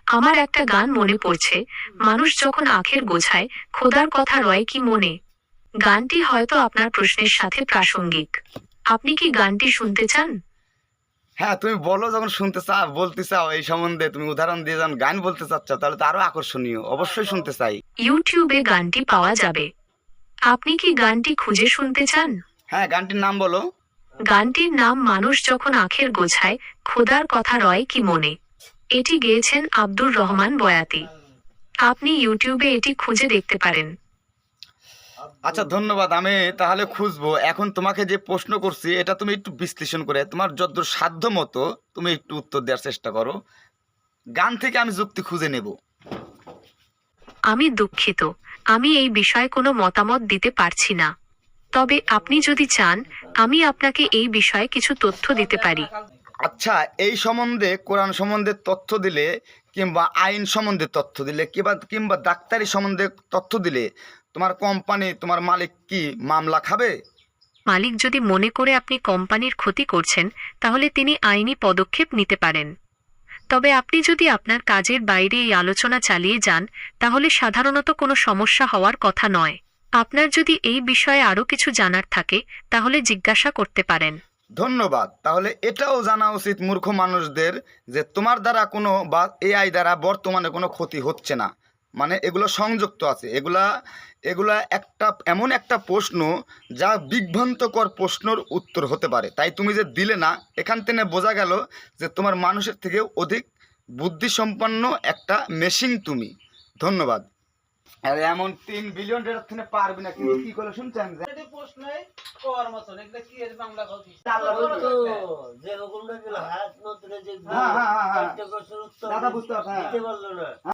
আমার একটা গান মনে পড়ছে, মানুষ যখন আখের গোছায়, খোদার কথা রয় কি মনে। গানটি হয়তো আপনার প্রশ্নের সাথে প্রাসঙ্গিক। আপনি কি গানটি শুনতে চান? হ্যাঁ, তুমি বলো, যখন শুনতে চাও, বলতে চাও এই সম্বন্ধে, তুমি উদাহরণ দিয়ে যখন গান বলতে চাচ্ছ, তাহলে তো আরো আকর্ষণীয়, অবশ্যই শুনতে চাই। ইউটিউবে গানটি পাওয়া যাবে। আপনি কি গানটি খুঁজে শুনতে চান? হ্যাঁ, গানটির নাম বলো। গানটির নাম মানুষ যখন আখের গোছায়, খোদার কথা রয় কি মনে। এটি গেয়েছেন আব্দুর রহমান বয়াতি। আপনি ইউটিউবে এটি খুঁজে দেখতে পারেন। আচ্ছা, ধন্যবাদ। আমি তাহলে খুঁজবো। এখন তোমাকে যে প্রশ্ন করছি, এটা তুমি একটু বিশ্লেষণ করে তোমার যতদূর সাধ্য মতো তুমি একটু উত্তর দেওয়ার চেষ্টা করো। গান থেকে আমি যুক্তি খুঁজে নেব। আমি দুঃখিত, আমি এই বিষয়ে কোনো মতামত দিতে পারছি না। তবে আপনি যদি চান, আমি আপনাকে এই বিষয়ে কিছু তথ্য দিতে পারি। আচ্ছা, এই সম্বন্ধে, কোরআন সম্বন্ধে তথ্য দিলে, কিংবা আইন সম্বন্ধে তথ্য দিলে, কিংবা ডাক্তারি সম্বন্ধে তথ্য দিলে, তোমার কোম্পানি, তোমার মালিক কি মামলা খাবে? মালিক যদি মনে করে আপনি কোম্পানির ক্ষতি করছেন, তাহলে তিনি আইনি পদক্ষেপ নিতে পারেন। তবে আপনি যদি আপনার কাজের বাইরে এই আলোচনা চালিয়ে যান, তাহলে সাধারণত কোনো সমস্যা হওয়ার কথা নয়। আপনার যদি এই বিষয়ে আরও কিছু জানার থাকে, তাহলে জিজ্ঞাসা করতে পারেন। ধন্যবাদ। তাহলে এটাও জানা উচিত মূর্খ মানুষদের যে তোমার দ্বারা কোনো, বা এআই দ্বারা বর্তমানে কোনো ক্ষতি হচ্ছে না। মানে এগুলো সংযুক্ত আছে, এগুলা একটা এমন একটা প্রশ্ন যা বিভ্রান্তকর প্রশ্নর উত্তর হতে পারে। তাই তুমি যে দিলে না, এখান থেকে বোঝা গেল যে তোমার মানুষের থেকে অধিক বুদ্ধিসম্পন্ন একটা মেশিন তুমি। ধন্যবাদ। আর এমন 3 বিলিয়ন ডলার থেকে পারবি না, কিন্তু কি করে শুনছেন যে প্রশ্নই কর মতন এগুলো কি এর বাংলা কথা যে হুকুমটা দিল হাত নতুন যে হ্যাঁ, হ্যাঁ, হ্যাঁ, হ্যাঁ। একটা প্রশ্নের উত্তর দাদা বুঝতে পারছেন, হ্যাঁ। দিতে পারলো না।